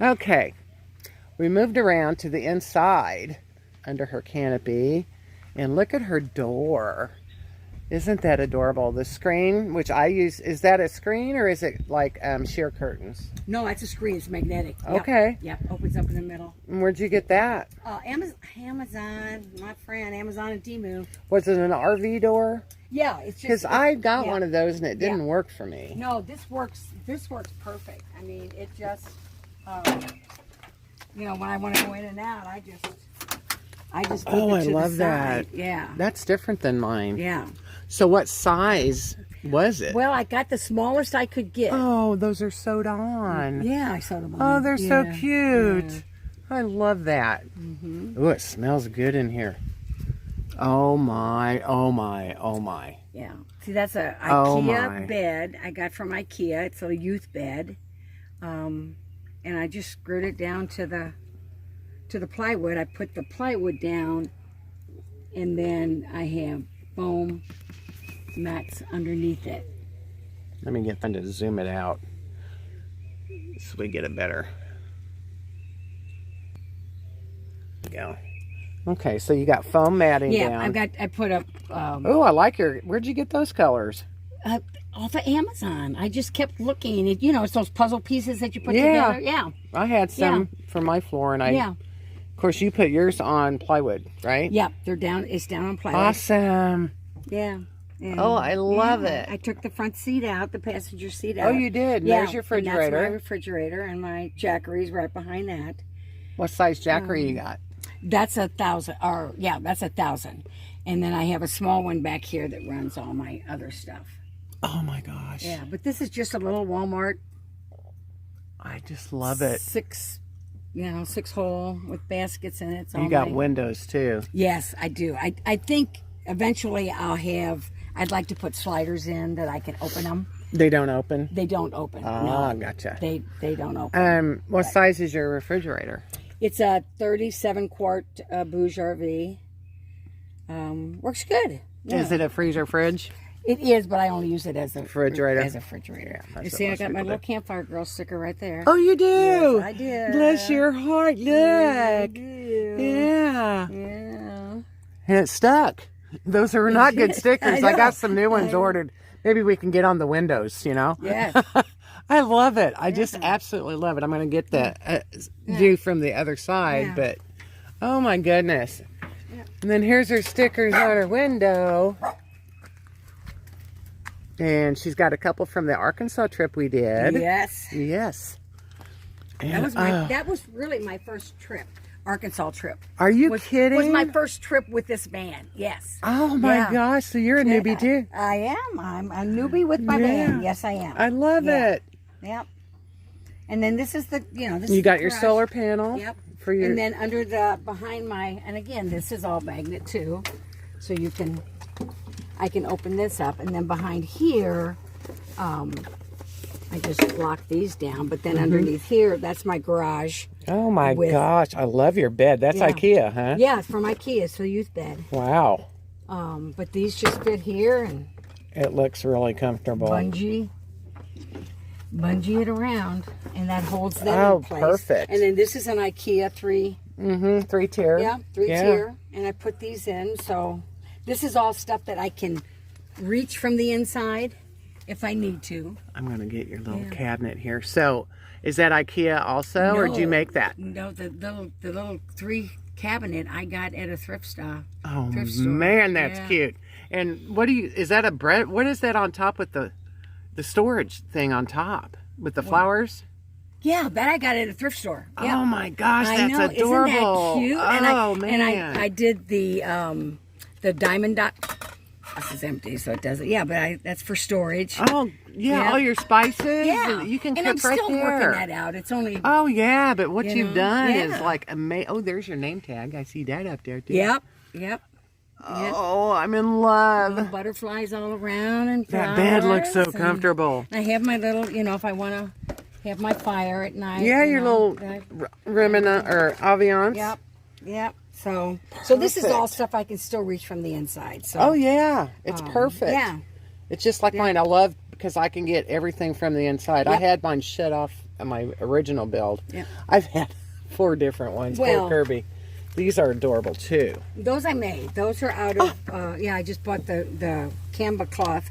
Okay. We moved around to the inside under her canopy. And look at her door. Isn't that adorable? The screen, which I use, is that a screen or is it like sheer curtains? No, it's a screen. It's magnetic. Okay. Yep. Opens up in the middle. And where'd you get that? Amazon, my friend, Amazon and Temu. Was it an RV door? Yeah, it's just because I got one of those and it didn't work for me. No, this works. This works perfect. I mean, it just, you know, when I want to go in and out, I just flip Oh, it I to love the that. side. Yeah. That's different than mine. Yeah. So what size was it? Well, I got the smallest I could get. Oh, those are sewed on. Yeah, I sewed them on. Oh, they're so cute. Yeah. I love that. Oh, it smells good in here. Oh my, oh my, oh my. Yeah. See, that's a IKEA bed I got from IKEA. It's a youth bed. And I just screwed it down to the plywood. I put the plywood down, and then I have foam mats underneath it. Let me get them to zoom it out so we get it better. There we go. Okay, so you got foam matting down. Yeah, I put up. Oh, I like your. Where'd you get those colors? Off of Amazon. I just kept looking. You know, it's those puzzle pieces that you put together. Yeah. I had some for my floor, and of course, you put yours on plywood, right? Yeah, they're down. It's down on plywood. Awesome. Yeah. And, oh, I love it. I took the front seat out, the passenger seat out. Oh, you did? Yeah. There's your refrigerator. And that's my refrigerator, and my Jackery's right behind that. What size Jackery you got? That's 1,000. Or yeah, that's 1,000. And then I have a small one back here that runs all my other stuff. Oh my gosh. Yeah, but this is just a little Walmart. I just love it. 6 hole with baskets in it. You got windows too. Yes, I do. I think eventually I'd like to put sliders in that I can open them. They don't open? They don't open. Oh, no. Gotcha. They don't open. What size is your refrigerator? It's a 37 quart Bouge RV. Works good. Yeah. Is it a freezer fridge? It is, but I only use it as a refrigerator. Yeah, you see, I got my little Campfire Girl sticker right there. Oh, you do? Yes, I did. Bless your heart. Look. Yes, I do. Yeah. Yeah. And it stuck. Those are not good stickers. I got some new ones ordered. Maybe we can get on the windows, you know? Yes. I love it. I just absolutely love it. I'm going to get the view from the other side, but oh my goodness. Yeah. And then here's her stickers on her window. And she's got a couple from the Arkansas trip we did. Yes. Yes. And, that was really my first trip. Arkansas trip. Are you kidding? Was my first trip with this van. Yes. Oh my gosh! So you're a newbie too? I am. I'm a newbie with my van. Yes, I am. I love it. Yep. And then this is the this. You is got the your garage. solar panel. Yep. For your. And then under behind my, and again, this is all magnet too, so I can open this up, and then behind here, I just lock these down, but then underneath here, that's my garage. Oh my gosh, I love your bed. That's IKEA, huh? Yeah, it's from IKEA. It's a youth bed. Wow. But these just fit here, and it looks really comfortable. Bungee it around, and that holds them in place. Perfect. And then this is an IKEA 3-tier. Yeah, 3-tier. And I put these in, so this is all stuff that I can reach from the inside if I need to. I'm going to get your little cabinet here. So, is that IKEA also, or did you make that? No, the little 3 cabinet I got at a thrift store. Oh man, that's cute. And what is that what is that on top with the storage thing on top with the flowers? Yeah, that I got at a thrift store. Yeah. Oh my gosh, that's adorable. Isn't that cute? Oh man. And I did the diamond dot. This is empty, so it doesn't. Yeah, but that's for storage. Oh, yeah, all your spices. Yeah, you can cook and I'm right still there. working that out. It's only. Oh yeah, but what you've done is like amazing. Oh, there's your name tag. I see that up there too. Yep. Oh, I'm in love. Little butterflies all around and that bed looks so comfortable. I have my little, if I want to have my fire at night. Yeah, your little remnant or aviance. Yep. So this is all stuff I can still reach from the inside. So. Oh yeah, it's perfect. Yeah. It's just like mine. I love because I can get everything from the inside. I had mine shut off my original build. Yeah. I've had 4 different ones. Well, Poor Kirby. These are adorable too. Those I made. Those are out of, yeah, I just bought the canvas cloth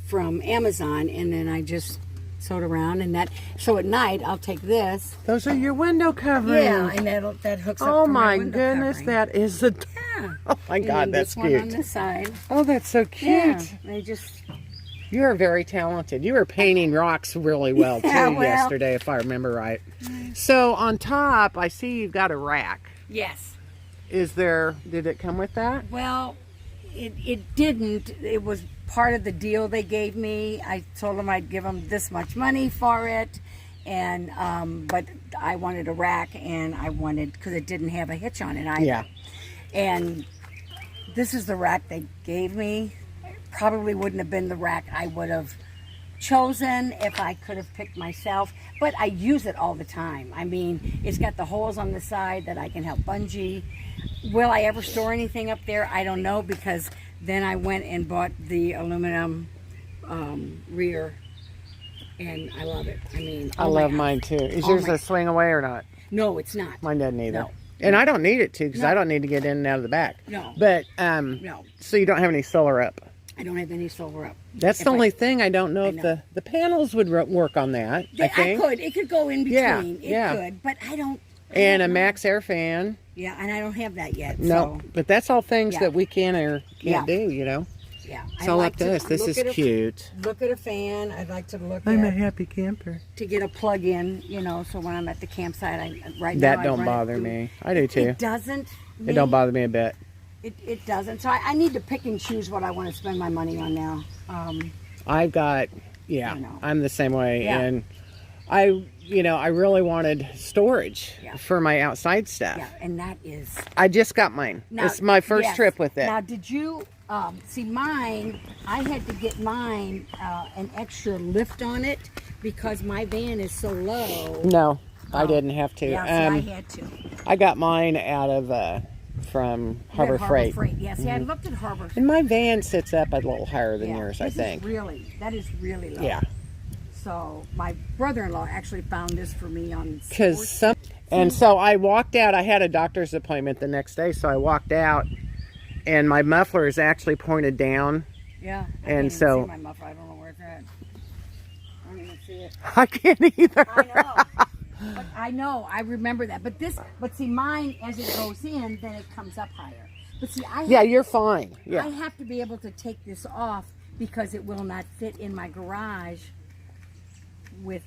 from Amazon, and then I just sewed around, and that, so at night I'll take this. Those are your window coverings. Yeah, and that hooks up Oh for my my window goodness, covering. that is a, Yeah. oh my And God, then that's this cute. one on this side. Oh, that's so cute. Yeah, they just, You are very talented. You were painting rocks really well Yeah, too well. yesterday, if I remember right. So on top, I see you've got a rack. yes. Did it come with that? Well, it didn't. It was part of the deal they gave me. I told them I'd give them this much money for it, and but I wanted a rack, and I wanted, because it didn't have a hitch on it either. Yeah. And this is the rack they gave me. Probably wouldn't have been the rack I would have chosen if I could have picked myself, but I use it all the time. I mean, it's got the holes on the side that I can help bungee. Will I ever store anything up there? I don't know, because then I went and bought the aluminum rear, and I love it. I mean, I love mine too. Is yours a swing away or not? No, it's not. Mine doesn't either. No. And I don't need it to, because No. I don't need to get in and out of the back. No. But No. so you don't have any solar up. I don't have any silver up. That's If the I- only thing. I don't know if know. the panels would work on that. I think. could. It could go in between. Yeah, It yeah. could, but I don't. And a max air fan. Yeah, and I don't have that yet. No, So, but that's all things Yeah. that we can or can't Yeah. do, you know. yeah. It's all up to us. This is cute. Look at a fan. I'd like to look I'm a at happy camper. to get a plug in, you know, so when I'm at the campsite, now That I don't run it bother through- me. I do too. It doesn't. It don't bother me a bit. It doesn't. So I need to pick and choose what I want to spend my money on now. I've got, yeah, You know. I'm the same way. Yeah. And I really wanted storage Yeah. for my outside stuff. Yeah, and that is. I just got mine. Now, It's my first yes. trip with it. Now, did you see mine? I had to get mine an extra lift on it because my van is so low. No, I didn't have to. Yeah, so I had to. I got mine out of from Harbor Freight. Yeah, see, I looked at Harbor Freight. And my van sits up a little higher than Yeah, yours, I this is think. that is really low. Yeah. So my brother-in-law actually found this for me on Because Sports. so I walked out. I had a doctor's appointment the next day, so I walked out, and my muffler is actually pointed down. Yeah. And I can't even so- see my muffler. I don't know where it's at. I don't even see it. I can't either. I know. But I know. I remember that. But see, mine, as it goes in, then it comes up higher. But see, Yeah, you're fine. I Yeah. have to be able to take this off because it will not fit in my garage with,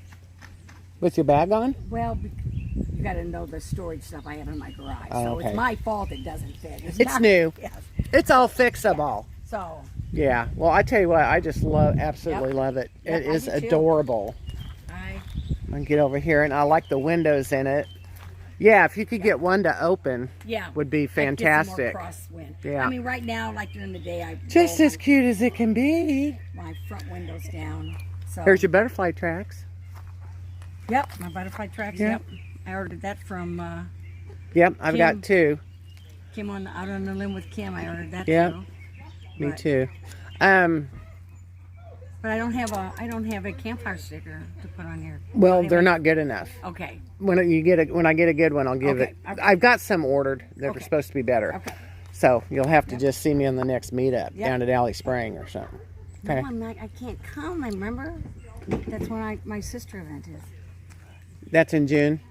With your bag on? well, you got to know the storage stuff I have in my garage. Oh, so okay. it's my fault it doesn't fit. It's not- new. Yes. It's all fixable. So, Yeah. Well, I tell you what, I just absolutely Yep. love it. Yep, It I is do too. adorable. I, I can get over here, and I like the windows in it. Yeah, if you could get one to open, yeah. would be I'd get some more fantastic. crosswind. Yeah. I mean, right now, like during the day, I Just roll as cute as it can be. my front windows down. So, There's your butterfly tracks. yep, my butterfly tracks. Yeah. Yep, I ordered that from Yep, I've Kim. got 2. Kim out on the limb with Kim. I ordered that Yeah. too. Me But- too. But I don't have a campfire sticker to put on here. Well, Don't they're have not good enough. any- Okay. When I get a good one, I'll give Okay, it. okay. I've got some ordered that are Okay. supposed to be better. Okay. So you'll have to just see me on the next meetup Yep. down at Alley Spring or something. Okay. No, I'm not. I can't come. I remember. That's when my sister event is. That's in June.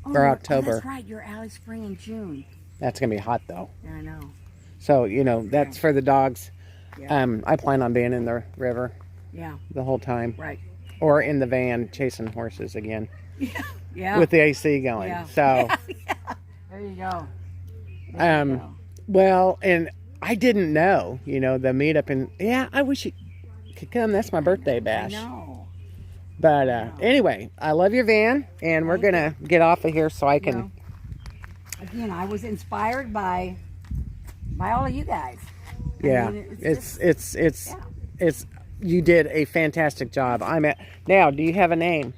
Oh, Or you're- October. Oh, that's right. You're Alley Spring in June. That's gonna be hot though. Yeah, I know. So that's for the dogs. Yeah. I plan on being in the river Yeah. the whole time, Right. or in the van chasing horses again Yeah. with the AC going. Yeah. So, There you go. well, and I didn't know, the meetup, and I wish you could come. That's my birthday I bash. know. But anyway, I love your van, and we're gonna get off of here so I can. Well, again, I was inspired by all of you guys. Yeah, I mean, it's you did a fantastic job. Now. Do you have a name?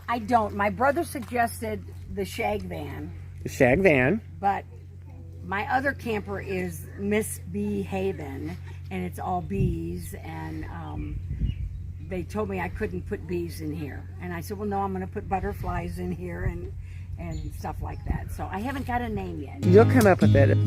I don't. My brother suggested the Shag Van, Shag Van. but my other camper is Miss Bee Haven, and it's all bees. And they told me I couldn't put bees in here. And I said, well, no, I'm going to put butterflies in here and stuff like that. So I haven't got a name yet. You'll come up with it.